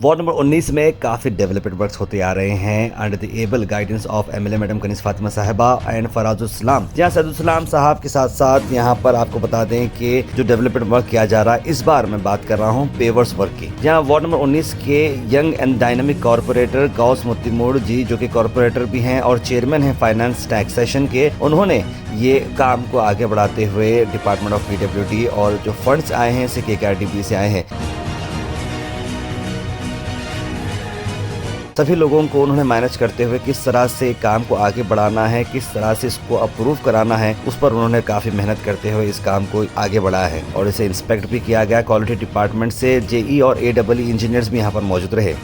Ward number 19 में काफ़ी development works होते आ रहे हैं under the able guidance of MLA madam Kaneez Fatima Sahiba and Farazul इस्लाम। जहां सैदुल इस्लाम साहब के साथ साथ यहां पर आपको बता दें कि जो डेवलपमेंट वर्क किया जा रहा है, इस बार मैं बात कर रहा हूं पेवर्स वर्क की। जहां वार्ड नंबर 19 के young and dynamic corporator Ghouse Muttimur ji, जो कि कॉर्पोरेटर भी हैं और चेयरमैन हैं फाइनेंस टैक्सेशन के, उन्होंने ये काम को आगे बढ़ाते हुए डिपार्टमेंट ऑफ पीडब्ल्यूडी और जो फंड्स आए हैं इसे केकेआरडीबी से आए हैं, सभी लोगों को उन्होंने मैनेज करते हुए किस तरह से काम को आगे बढ़ाना है, किस तरह से इसको अप्रूव कराना है, उस पर उन्होंने काफ़ी मेहनत करते हुए इस काम को आगे बढ़ाया है और इसे इंस्पेक्ट भी किया गया। क्वालिटी डिपार्टमेंट से जेई और एडब्ल्यू इंजीनियर्स भी यहाँ पर मौजूद रहे।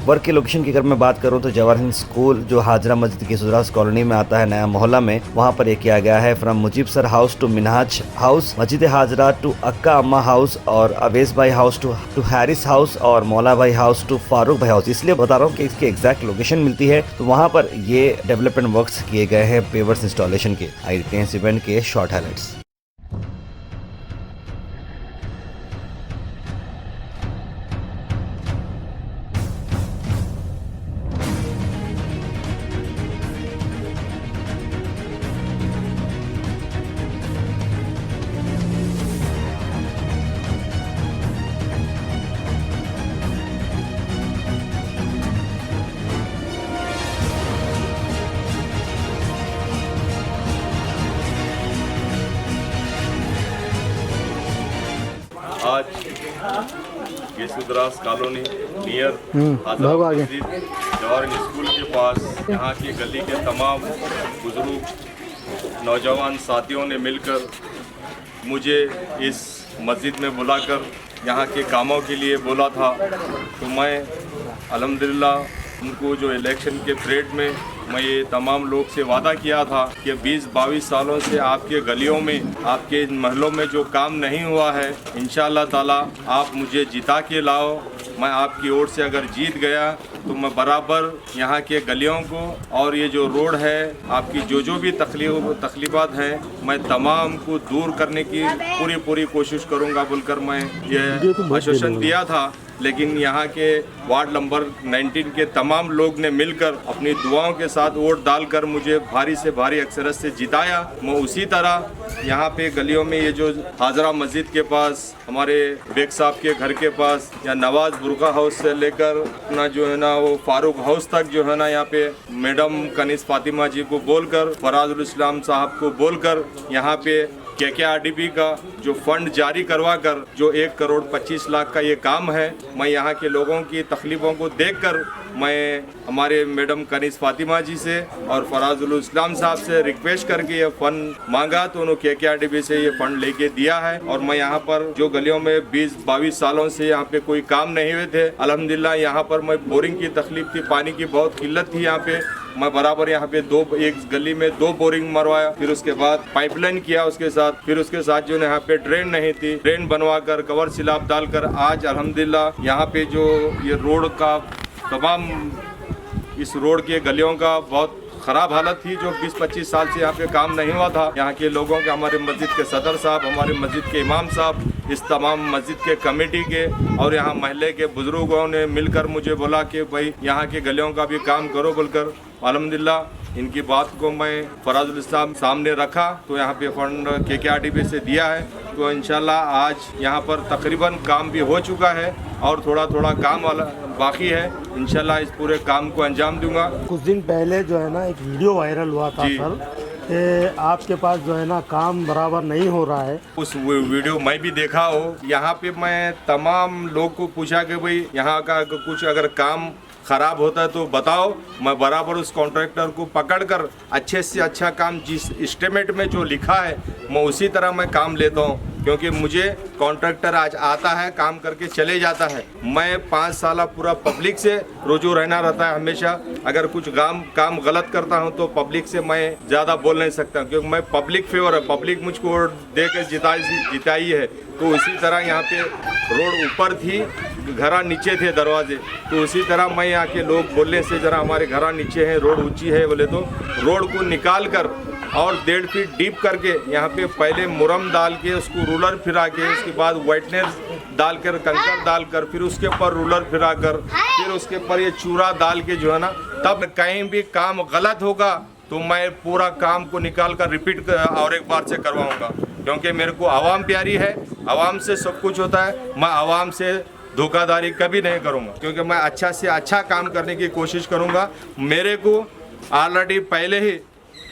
वर्क के लोकेशन की अगर मैं बात करूं तो जवाहर हिंद स्कूल जो हाजरा मस्जिद की सुजरास कॉलोनी में आता है, नया मोहल्ला में, वहां पर ये किया गया है। From Mujib sir house to Minhaj house, Masjid Hajra to अक्का अम्मा हाउस और अवेश भाई हाउस टू हैरिस हाउस और मौला भाई हाउस टू फारूक भाई हाउस। इसलिए बता रहा हूँ कि इसकी एग्जैक्ट लोकेशन मिलती है, तो वहाँ पर ये डेवलपमेंट वर्क्स किए गए हैं पेवर्स इंस्टॉलेशन के। आई देखते हैं इस इवेंट के शॉर्ट हाइलाइट्स। आज ये सुदरास कॉलोनी नियर हाजरा मस्जिद जवाहर स्कूल के पास यहाँ की गली के तमाम बुजुर्ग नौजवान साथियों ने मिलकर मुझे इस मस्जिद में बुलाकर यहाँ के कामों के लिए बोला था। तो मैं अल्हम्दुलिल्लाह उनको जो इलेक्शन के परेड में मैं ये तमाम लोग से वादा किया था कि 20-22 सालों से आपके गलियों में, आपके महलों में जो काम नहीं हुआ है, इंशाअल्लाह ताला आप मुझे जिता के लाओ। मैं आपकी ओर से अगर जीत गया तो मैं बराबर यहाँ के गलियों को और ये जो रोड है, आपकी जो भी तकलीफ़ात हैं, मैं तमाम को दूर करने की पूरी कोशिश करूँगा बोलकर मैं ये आश्वासन दिया था। लेकिन यहाँ के वार्ड नंबर 19 के तमाम लोग ने मिलकर अपनी दुआओं के साथ वोट डालकर मुझे भारी से भारी अक्सरत से जिताया। मैं उसी तरह यहाँ पे गलियों में ये जो हाजरा मस्जिद के पास, हमारे बेग साहब के घर के पास, या नवाज बुरका हाउस से लेकर अपना जो है ना वो फारूक हाउस तक जो है ना, यहाँ पे मैडम कनीज फातिमा जी को बोलकर, फराजुल इस्लाम साहब को बोलकर यहाँ पे केकेआरडीबी का जो फंड जारी करवा कर जो 1,25,00,000 का ये काम है, मैं यहाँ के लोगों की तकलीफ़ों को देखकर मैं हमारे मैडम कनीज फातिमा जी से और फराजुल इस्लाम साहब से रिक्वेस्ट करके ये फंड मांगा, तो उन्होंने केकेआरडीबी से ये फंड लेके दिया है। और मैं यहाँ पर जो गलियों में 20-22 सालों से यहाँ पे कोई काम नहीं हुए थे, अल्हम्दुलिल्लाह यहाँ पर मैं बोरिंग की तकलीफ थी, पानी की बहुत किल्लत थी यहाँ पे, मैं बराबर यहाँ पे एक गली में 2 बोरिंग मरवाया, फिर उसके बाद पाइपलाइन किया उसके साथ, फिर उसके साथ जो यहाँ पे ड्रेन नहीं थी, ड्रेन बनवा कर कवर सिलाब डालकर आज अल्हम्दुलिल्लाह यहाँ पे जो ये रोड का तमाम, इस रोड के गलियों का बहुत ख़राब हालत थी, जो 20-25 साल से यहाँ पे काम नहीं हुआ था। यहाँ के लोगों के, हमारे मस्जिद के सदर साहब, हमारे मस्जिद के इमाम साहब, इस तमाम मस्जिद के कमेटी के और यहाँ महल्ले के बुजुर्गों ने मिलकर मुझे बोला कि भाई यहाँ के गलियों का भी काम करो बोलकर। अल्हम्दुलिल्लाह इनकी बात को मैं फराजुल इस्लाम सामने रखा, तो यहाँ पे फंड केकेआरडीबी से दिया है। तो इंशाल्लाह आज यहाँ पर तकरीबन काम भी हो चुका है और थोड़ा काम बाकी है। इंशाल्लाह इस पूरे काम को अंजाम दूंगा। कुछ दिन पहले जो है ना एक वीडियो वायरल हुआ था सर, कि आपके पास जो है ना काम बराबर नहीं हो रहा है। उस वीडियो मैं भी देखा हो। यहाँ पे मैं तमाम लोग को पूछा कि भाई यहाँ का कुछ अगर काम ख़राब होता है तो बताओ, मैं बराबर उस कॉन्ट्रैक्टर को पकड़कर अच्छे से अच्छा काम जिस एस्टिमेट में जो लिखा है मैं उसी तरह मैं काम लेता हूँ। क्योंकि मुझे कॉन्ट्रैक्टर आज आता है, काम करके चले जाता है। मैं 5 साल पूरा पब्लिक से रुजू रहना रहता है हमेशा। अगर कुछ काम गलत करता हूं तो पब्लिक से मैं ज़्यादा बोल नहीं सकता, क्योंकि मैं पब्लिक फेवर है, पब्लिक मुझको दे कर जिताई है। तो उसी तरह यहाँ पे रोड ऊपर थी, घरा नीचे थे दरवाजे, तो उसी तरह मैं यहाँ के लोग बोलने से ज़रा हमारे घरा नीचे है, रोड ऊंची है बोले तो रोड को निकाल कर और 1.5 फीट डीप करके यहाँ पे पहले मुरम डाल के उसको रोलर फिरा के, उसके बाद व्हाइटनर डालकर कंकर डालकर, फिर उसके ऊपर रोलर फिरा कर, फिर उसके ऊपर ये चूरा डाल के जो है ना, तब कहीं भी काम गलत होगा तो मैं पूरा काम को निकाल कर रिपीट और एक बार से करवाऊंगा, क्योंकि मेरे को आवाम प्यारी है, आवाम से सब कुछ होता है। मैं आवाम से धोखाधड़ी कभी नहीं करूंगा, क्योंकि मैं अच्छा से अच्छा काम करने की कोशिश करूंगा। मेरे को ऑलरेडी पहले ही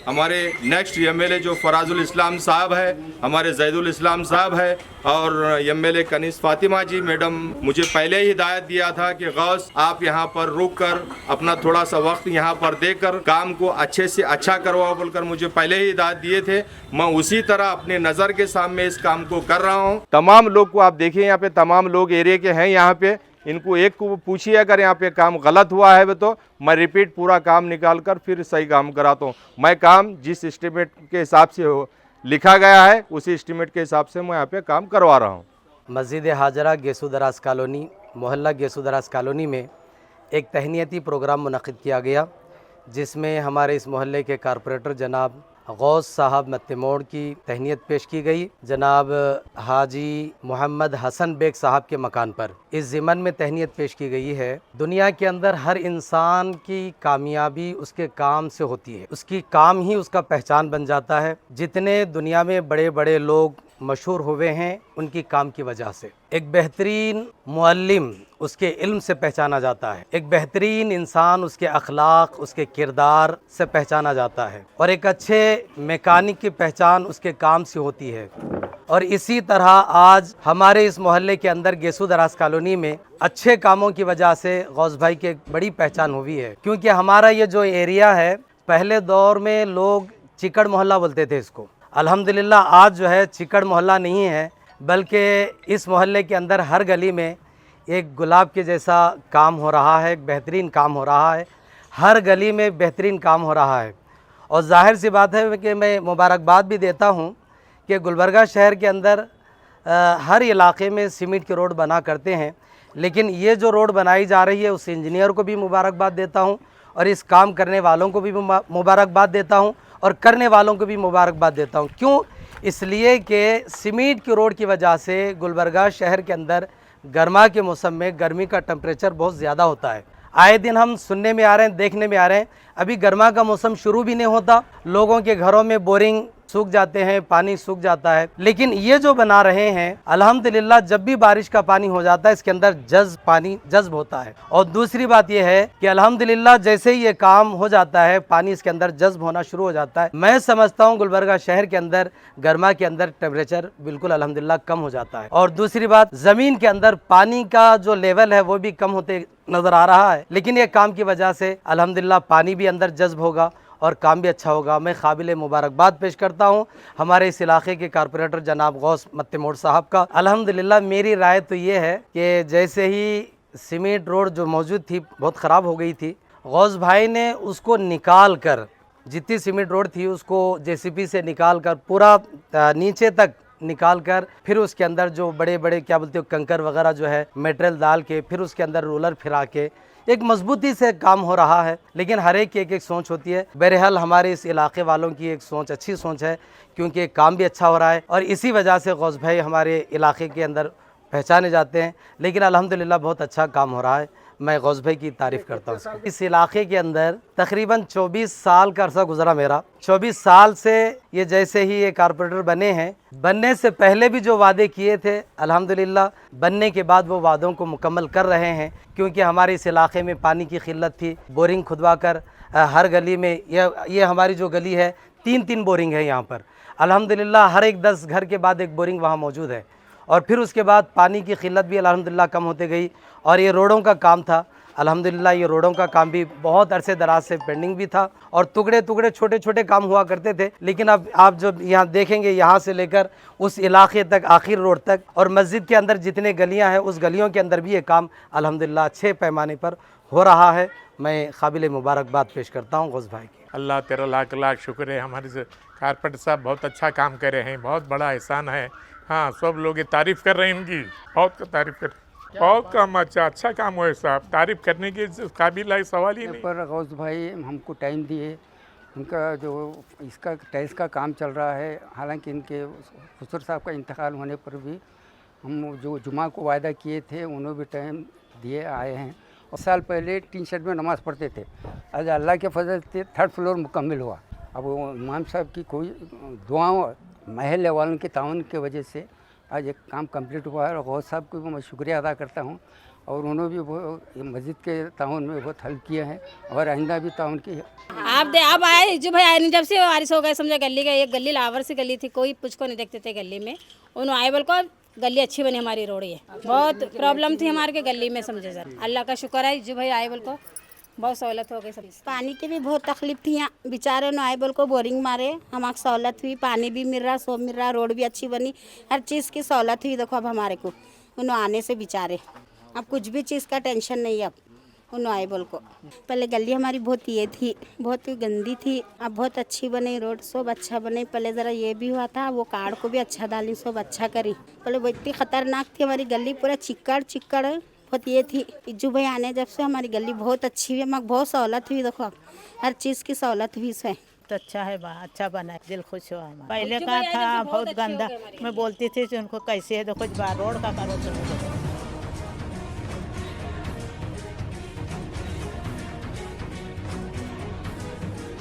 हमारे नेक्स्ट एमएलए जो फराजुल इस्लाम साहब है, हमारे जैदुल इस्लाम साहब है, और एमएलए कनीस फातिमा जी मैडम मुझे पहले ही हिदायत दिया था कि गौस आप यहाँ पर रुक कर अपना थोड़ा सा वक्त यहाँ पर देकर काम को अच्छे से अच्छा करवाओ बोलकर मुझे पहले ही हिदायत दिए थे। मैं उसी तरह अपने नज़र के सामने इस काम को कर रहा हूँ। तमाम लोग को आप देखिए, यहाँ पे तमाम लोग एरिया के हैं, यहाँ पे इनको एक को पूछिए अगर यहाँ पे काम गलत हुआ है तो मैं रिपीट पूरा काम निकाल कर फिर सही काम कराता हूँ। मैं काम जिस एस्टीमेट के हिसाब से लिखा गया है उसी एस्टीमेट के हिसाब से मैं यहाँ पे काम करवा रहा हूँ। मस्जिद हाजरा गेसू दराज कॉलोनी, मोहल्ला गेसू दराज कॉलोनी में एक तहनीती प्रोग्राम मुनक़िद किया गया, जिसमें हमारे इस मोहल्ले के कारपोरेटर जनाब गौस साहब मत्तेमोड़ की तहनीत पेश की गई। जनाब हाजी मोहम्मद हसन बेग साहब के मकान पर इस ज़िमन में तहनीत पेश की गई है। दुनिया के अंदर हर इंसान की कामयाबी उसके काम से होती है, उसकी काम ही उसका पहचान बन जाता है। जितने दुनिया में बड़े बड़े लोग मशहूर हुए हैं उनकी काम की वजह से। एक बेहतरीन मुअल्लिम उसके इल्म से पहचाना जाता है, एक बेहतरीन इंसान उसके अखलाक उसके किरदार से पहचाना जाता है, और एक अच्छे मैकेनिक की पहचान उसके काम से होती है। और इसी तरह आज हमारे इस मोहल्ले के अंदर गेसू दराज कॉलोनी में अच्छे कामों की वजह से गौस भाई की एक बड़ी पहचान हुई है। क्योंकि हमारा ये जो एरिया है, पहले दौर में लोग चिकड़ मोहल्ला बोलते थे इसको। अल्हम्दुलिल्लाह आज जो है चिकड़ मोहल्ला नहीं है, बल्कि इस मोहल्ले के अंदर हर गली में एक गुलाब के जैसा काम हो रहा है, एक बेहतरीन काम हो रहा है, हर गली में बेहतरीन काम हो रहा है। और ज़ाहिर सी बात है कि मैं मुबारकबाद भी देता हूँ कि गुलबर्गा शहर के अंदर हर इलाके में सीमेंट की रोड बना करते हैं, लेकिन ये जो रोड बनाई जा रही है उस इंजीनियर को भी मुबारकबाद देता हूँ, और इस काम करने वालों को भी मुबारकबाद देता हूँ, और करने वालों को भी मुबारकबाद देता हूँ। क्यों? इसलिए कि सीमेंट की रोड की वजह से गुलबर्गा शहर के अंदर गर्मा के मौसम में गर्मी का टेम्परेचर बहुत ज़्यादा होता है। आए दिन हम सुनने में आ रहे हैं, देखने में आ रहे हैं, अभी गर्मा का मौसम शुरू भी नहीं होता, लोगों के घरों में बोरिंग सूख जाते हैं, पानी सूख जाता है। लेकिन ये जो बना रहे हैं अल्हम्दुलिल्लाह, जब भी बारिश का पानी हो जाता है इसके अंदर पानी जज्ब होता है। और दूसरी बात ये है कि अल्हम्दुलिल्लाह जैसे ही ये काम हो जाता है पानी इसके अंदर जज्ब होना शुरू हो जाता है। मैं समझता हूँ गुलबर्गा शहर के अंदर गर्मा के अंदर टेम्परेचर बिल्कुल अल्हम्दुलिल्लाह कम हो जाता है। और दूसरी बात, ज़मीन के अंदर पानी का जो लेवल है वो भी कम होते नज़र आ रहा है। लेकिन ये काम की वजह से अल्हम्दुलिल्लाह पानी भी अंदर जज्ब होगा और काम भी अच्छा होगा। मैं काबिल मुबारकबाद पेश करता हूँ हमारे इस इलाके के कारपोरेटर जनाब गौस मत्तेमोड़ साहब का। अल्हम्दुलिल्लाह मेरी राय तो ये है कि जैसे ही सीमेंट रोड जो मौजूद थी बहुत ख़राब हो गई थी, गौस भाई ने उसको निकाल कर, जितनी सीमेंट रोड थी उसको जेसीबी से निकाल कर पूरा नीचे तक निकाल कर, फिर उसके अंदर जो बड़े बड़े क्या बोलते हो कंकर वगैरह जो है मटेरियल डाल के, फिर उसके अंदर रोलर फिरा के एक मजबूती से काम हो रहा है। लेकिन हर एक की एक सोच होती है। बहरहाल हमारे इस इलाके वालों की एक सोच अच्छी सोच है, क्योंकि काम भी अच्छा हो रहा है और इसी वजह से गौस भाई हमारे इलाके के अंदर पहचाने जाते हैं। लेकिन अल्हम्दुलिल्लाह बहुत अच्छा काम हो रहा है, मैं गौस भाई की तारीफ़ करता हूँ। इस इलाके के अंदर तकरीबन 24 साल का अरसा गुजरा मेरा। 24 साल से ये जैसे ही ये कारपोरेटर बने हैं, बनने से पहले भी जो वादे किए थे अल्हम्दुलिल्लाह बनने के बाद वो वादों को मुकम्मल कर रहे हैं। क्योंकि हमारे इस इलाके में पानी की किल्लत थी, बोरिंग खुदवा कर हर गली में, ये हमारी जो गली है 3-3 बोरिंग है यहाँ पर। अल्हम्दुलिल्लाह हर एक 10 घर के बाद एक बोरिंग वहाँ मौजूद है। और फिर उसके बाद पानी की किल्लत भी अल्हम्दुलिल्लाह कम होते गई। और ये रोडों का काम था, अल्हम्दुलिल्लाह ये रोडों का काम भी बहुत अरसे दराज से पेंडिंग भी था और टुकड़े टुकड़े छोटे छोटे काम हुआ करते थे। लेकिन अब आप जो यहाँ देखेंगे, यहाँ से लेकर उस इलाके तक, आखिर रोड तक, और मस्जिद के अंदर जितने गलियाँ हैं उस गलियों के अंदर भी ये काम अल्हम्दुलिल्लाह अच्छे पैमाने पर हो रहा है। मैं काबिल मुबारकबाद पेश करता हूँ गौस भाई की। अल्लाह तेरा लाख लाख शुक्र है। हमारे कारपेंटर साहब बहुत अच्छा काम कर रहे हैं, बहुत बड़ा एहसान है। हाँ, सब लोग ये तारीफ़ कर रहे हैं इनकी, बहुत तारीफ़ कर, बहुत काम अच्छा काम हुआ है साहब, तारीफ़ करने के काबिल है सवाल ही नहीं। पर गौस भाई हमको टाइम दिए उनका जो इसका टैक्स का काम चल रहा है, हालांकि इनके ससुर साहब का इंतकाल होने पर भी हम जो जुमा को वायदा किए थे उन्होंने भी टाइम दिए आए हैं। और साल पहले टीन शेड में नमाज़ पढ़ते थे, आज अल्लाह के फजल से 3rd फ्लोर मुकम्मल हुआ। अब वो इमाम साहब की कोई दुआओं महल वालों के ताउन की वजह से आज एक काम कंप्लीट हुआ है। और गौस साहब को भी मैं शुक्रिया अदा करता हूँ, और उन्होंने भी वो मस्जिद के ताउन में बहुत हेल्प किए हैं और आइंदा भी ताउन की। अब आए जो भाई आए, जब से बारिश हो गए समझा गली का, एक गली लावर से गली थी, कोई मुझको नहीं देखते थे गली में। उन्होंने आए बोल को गली अच्छी बनी, हमारी रोड है। बहुत प्रॉब्लम थी हमारे के गली में, समझे सर। अल्लाह का शुक्र है जो भाई आए बोल को बहुत सहूलत हो गई। सब पानी की भी बहुत तकलीफ थी यहाँ, बेचारे न आए बोल को बोरिंग मारे, हमारी सहूलत हुई, पानी भी मिल रहा, सब मिल रहा, रोड भी अच्छी बनी, हर चीज़ की सहूलत हुई। देखो अब हमारे को उन्होंने आने से बेचारे अब कुछ भी चीज़ का टेंशन नहीं है। अब उन्होंने आए बोल को पहले गली हमारी बहुत ये थी, बहुत गंदी थी, अब बहुत अच्छी बनी, रोड सब अच्छा बने। पहले ज़रा ये भी हुआ था, वो कार्ड को भी अच्छा डाली, सब अच्छा करी। पहले वो इतनी ख़तरनाक थी हमारी गली, पूरा चिक्कड़ बहुत ये थी। इज्जू भाई आने जब से हमारी गली बहुत अच्छी हुई, हमारी बहुत सहूलत हुई। देखो हर चीज़ की सहूलत हुई इसमें। तो अच्छा है, अच्छा बना है, दिल खुश हुआ हमारा। पहले का था बहुत गंदा, मैं बोलती थी कि उनको कैसे है, देखो रोड का करो तो